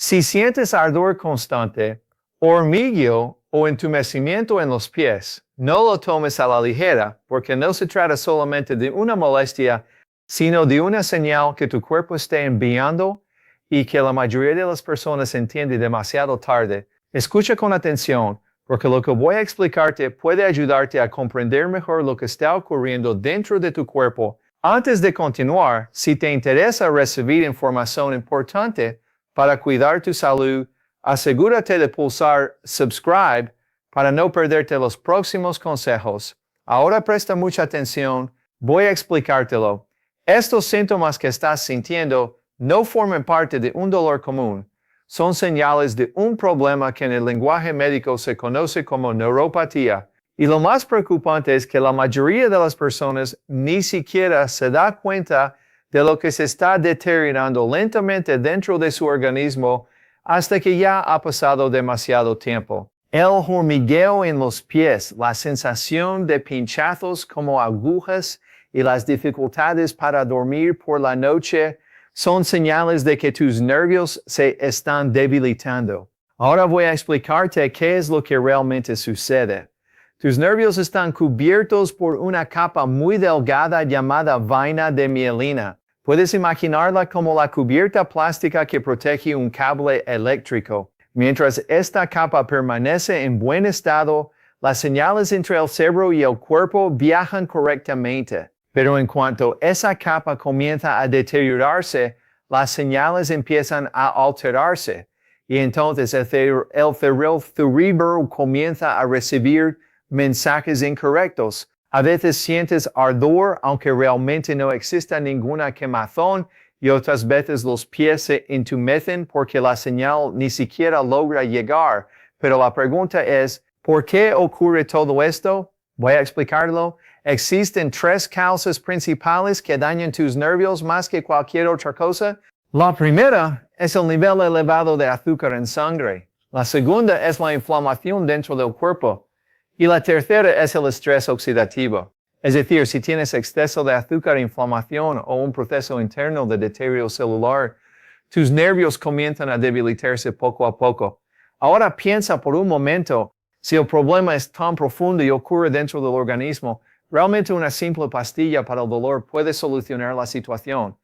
Si sientes ardor constante, hormigueo o entumecimiento en los pies, no lo tomes a la ligera, porque no se trata solamente de una molestia, sino de una señal que tu cuerpo está enviando y que la mayoría de las personas entiende demasiado tarde. Escucha con atención, porque lo que voy a explicarte puede ayudarte a comprender mejor lo que está ocurriendo dentro de tu cuerpo. Antes de continuar, si te interesa recibir información importante para cuidar tu salud, asegúrate de pulsar subscribe para no perderte los próximos consejos. Ahora presta mucha atención, voy a explicártelo. Estos síntomas que estás sintiendo no forman parte de un dolor común. Son señales de un problema que en el lenguaje médico se conoce como neuropatía. Y lo más preocupante es que la mayoría de las personas ni siquiera se da cuenta de lo que se está deteriorando lentamente dentro de su organismo hasta que ya ha pasado demasiado tiempo. El hormigueo en los pies, la sensación de pinchazos como agujas y las dificultades para dormir por la noche son señales de que tus nervios se están debilitando. Ahora voy a explicarte qué es lo que realmente sucede. Tus nervios están cubiertos por una capa muy delgada llamada vaina de mielina. Puedes imaginarla como la cubierta plástica que protege un cable eléctrico. Mientras esta capa permanece en buen estado, las señales entre el cerebro y el cuerpo viajan correctamente. Pero en cuanto esa capa comienza a deteriorarse, las señales empiezan a alterarse. Y entonces el cerebro comienza a recibir mensajes incorrectos. A veces sientes ardor, aunque realmente no exista ninguna quemazón, y otras veces los pies se entumecen porque la señal ni siquiera logra llegar. Pero la pregunta es, ¿por qué ocurre todo esto? Voy a explicarlo. Existen 3 causas principales que dañan tus nervios más que cualquier otra cosa. La primera es el nivel elevado de azúcar en sangre. La segunda es la inflamación dentro del cuerpo. Y la tercera es el estrés oxidativo. Es decir, si tienes exceso de azúcar, inflamación o un proceso interno de deterioro celular, tus nervios comienzan a debilitarse poco a poco. Ahora piensa por un momento, si el problema es tan profundo y ocurre dentro del organismo, ¿realmente una simple pastilla para el dolor puede solucionar la situación?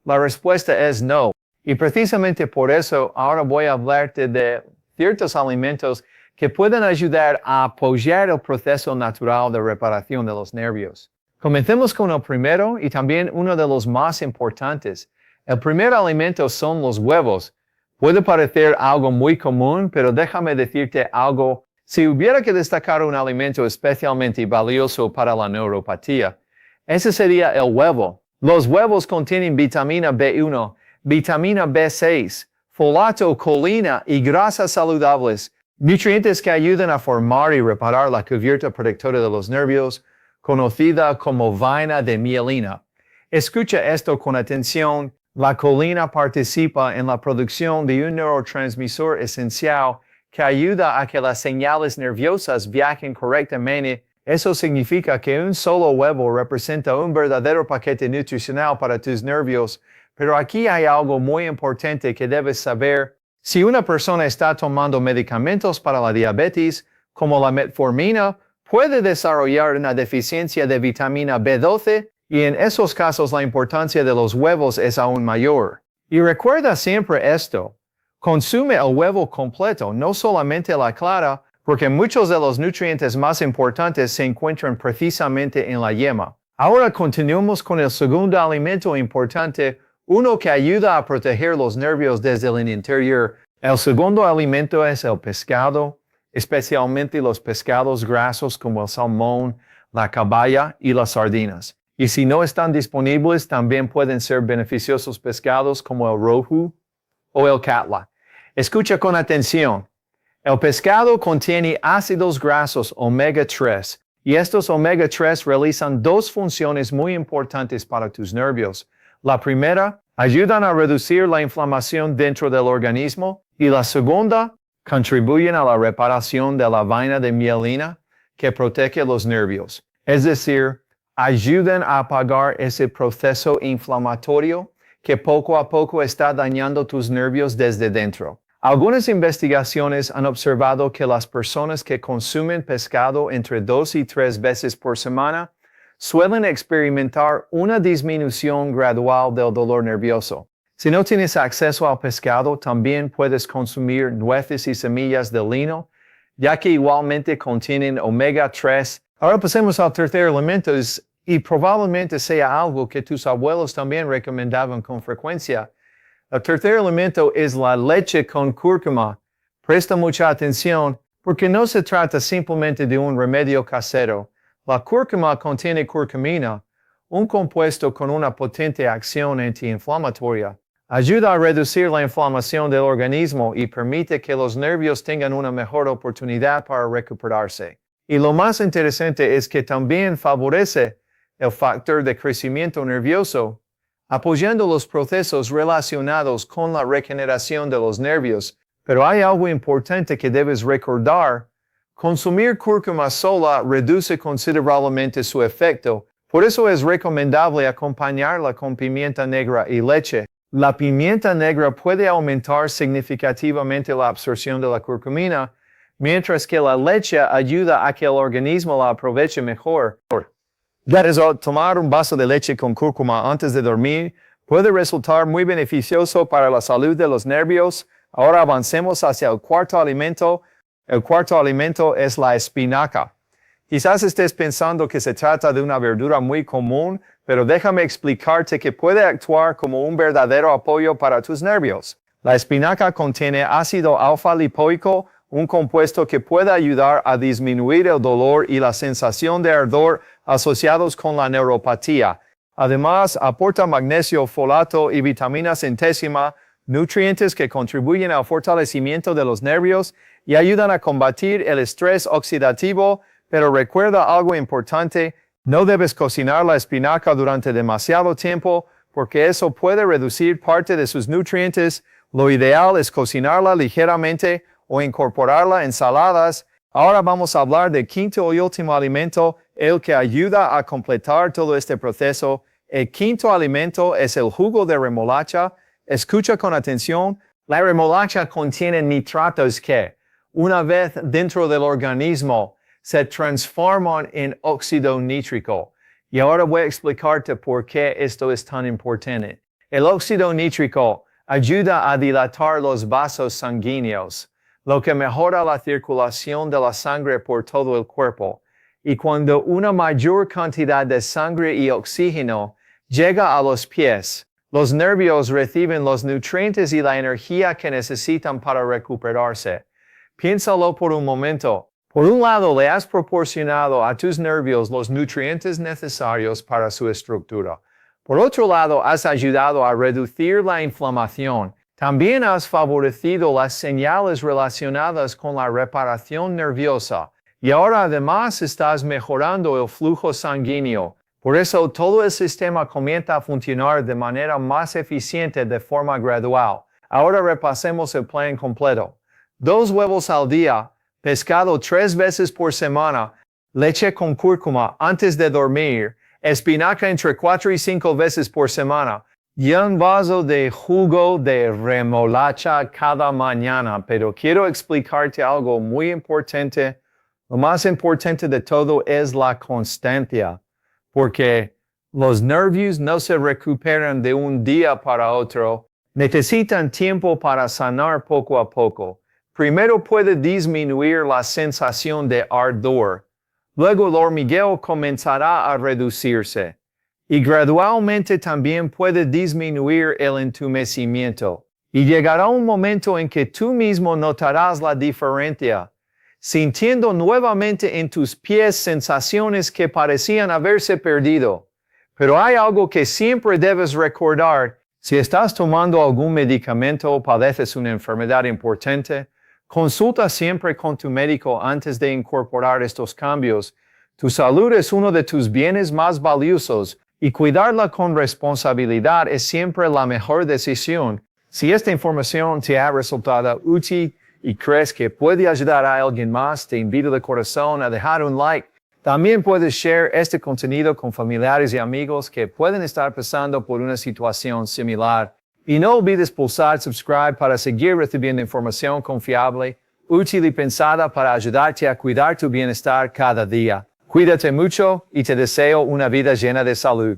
La respuesta es no. Y precisamente por eso ahora voy a hablarte de ciertos alimentos que pueden ayudar a apoyar el proceso natural de reparación de los nervios. Comencemos con el primero y también uno de los más importantes. El primer alimento son los huevos. Puede parecer algo muy común, pero déjame decirte algo. Si hubiera que destacar un alimento especialmente valioso para la neuropatía, ese sería el huevo. Los huevos contienen vitamina B1, vitamina B6, folato, colina y grasas saludables, nutrientes que ayudan a formar y reparar la cubierta protectora de los nervios, conocida como vaina de mielina. Escucha esto con atención. La colina participa en la producción de un neurotransmisor esencial que ayuda a que las señales nerviosas viajen correctamente. Eso significa que un solo huevo representa un verdadero paquete nutricional para tus nervios. Pero aquí hay algo muy importante que debes saber. Si una persona está tomando medicamentos para la diabetes, como la metformina, puede desarrollar una deficiencia de vitamina B12 y en esos casos la importancia de los huevos es aún mayor. Y recuerda siempre esto, consume el huevo completo, no solamente la clara, porque muchos de los nutrientes más importantes se encuentran precisamente en la yema. Ahora continuemos con el segundo alimento importante, uno que ayuda a proteger los nervios desde el interior. El segundo alimento es el pescado, especialmente los pescados grasos como el salmón, la caballa y las sardinas. Y si no están disponibles, también pueden ser beneficiosos pescados como el rohu o el catla. Escucha con atención. El pescado contiene ácidos grasos omega 3 y estos omega 3 realizan 2 funciones muy importantes para tus nervios. La primera, ayudan a reducir la inflamación dentro del organismo y la segunda, contribuyen a la reparación de la vaina de mielina que protege los nervios. Es decir, ayudan a apagar ese proceso inflamatorio que poco a poco está dañando tus nervios desde dentro. Algunas investigaciones han observado que las personas que consumen pescado entre 2 y 3 veces por semana suelen experimentar una disminución gradual del dolor nervioso. Si no tienes acceso al pescado, también puedes consumir nueces y semillas de lino, ya que igualmente contienen omega 3. Ahora pasemos al tercer elemento y probablemente sea algo que tus abuelos también recomendaban con frecuencia. El tercer elemento es la leche con cúrcuma. Presta mucha atención porque no se trata simplemente de un remedio casero. La cúrcuma contiene curcumina, un compuesto con una potente acción antiinflamatoria. Ayuda a reducir la inflamación del organismo y permite que los nervios tengan una mejor oportunidad para recuperarse. Y lo más interesante es que también favorece el factor de crecimiento nervioso, apoyando los procesos relacionados con la regeneración de los nervios. Pero hay algo importante que debes recordar. Consumir cúrcuma sola reduce considerablemente su efecto, por eso es recomendable acompañarla con pimienta negra y leche. La pimienta negra puede aumentar significativamente la absorción de la curcumina, mientras que la leche ayuda a que el organismo la aproveche mejor. Tomar un vaso de leche con cúrcuma antes de dormir puede resultar muy beneficioso para la salud de los nervios. Ahora avancemos hacia el cuarto alimento. El cuarto alimento es la espinaca. Quizás estés pensando que se trata de una verdura muy común, pero déjame explicarte que puede actuar como un verdadero apoyo para tus nervios. La espinaca contiene ácido alfa-lipoico, un compuesto que puede ayudar a disminuir el dolor y la sensación de ardor asociados con la neuropatía. Además, aporta magnesio, folato y vitamina centésima, nutrientes que contribuyen al fortalecimiento de los nervios y ayudan a combatir el estrés oxidativo. Pero recuerda algo importante, no debes cocinar la espinaca durante demasiado tiempo porque eso puede reducir parte de sus nutrientes. Lo ideal es cocinarla ligeramente o incorporarla en ensaladas. Ahora vamos a hablar del quinto y último alimento, el que ayuda a completar todo este proceso. El quinto alimento es el jugo de remolacha. Escucha con atención, la remolacha contiene nitratos que, una vez dentro del organismo, se transforman en óxido nítrico. Y ahora voy a explicarte por qué esto es tan importante. El óxido nítrico ayuda a dilatar los vasos sanguíneos, lo que mejora la circulación de la sangre por todo el cuerpo. Y cuando una mayor cantidad de sangre y oxígeno llega a los pies, los nervios reciben los nutrientes y la energía que necesitan para recuperarse. Piénsalo por un momento. Por un lado, le has proporcionado a tus nervios los nutrientes necesarios para su estructura. Por otro lado, has ayudado a reducir la inflamación. También has favorecido las señales relacionadas con la reparación nerviosa. Y ahora además estás mejorando el flujo sanguíneo. Por eso todo el sistema comienza a funcionar de manera más eficiente de forma gradual. Ahora repasemos el plan completo. 2 huevos al día. Pescado 3 veces por semana, leche con cúrcuma antes de dormir, espinaca entre 4 y 5 veces por semana, y un vaso de jugo de remolacha cada mañana. Pero quiero explicarte algo muy importante. Lo más importante de todo es la constancia, porque los nervios no se recuperan de un día para otro. Necesitan tiempo para sanar poco a poco. Primero puede disminuir la sensación de ardor. Luego el hormigueo comenzará a reducirse. Y gradualmente también puede disminuir el entumecimiento. Y llegará un momento en que tú mismo notarás la diferencia, sintiendo nuevamente en tus pies sensaciones que parecían haberse perdido. Pero hay algo que siempre debes recordar. Si estás tomando algún medicamento o padeces una enfermedad importante, consulta siempre con tu médico antes de incorporar estos cambios. Tu salud es uno de tus bienes más valiosos y cuidarla con responsabilidad es siempre la mejor decisión. Si esta información te ha resultado útil y crees que puede ayudar a alguien más, te invito de corazón a dejar un like. También puedes share este contenido con familiares y amigos que pueden estar pasando por una situación similar. Y no olvides pulsar subscribe para seguir recibiendo información confiable, útil y pensada para ayudarte a cuidar tu bienestar cada día. Cuídate mucho y te deseo una vida llena de salud.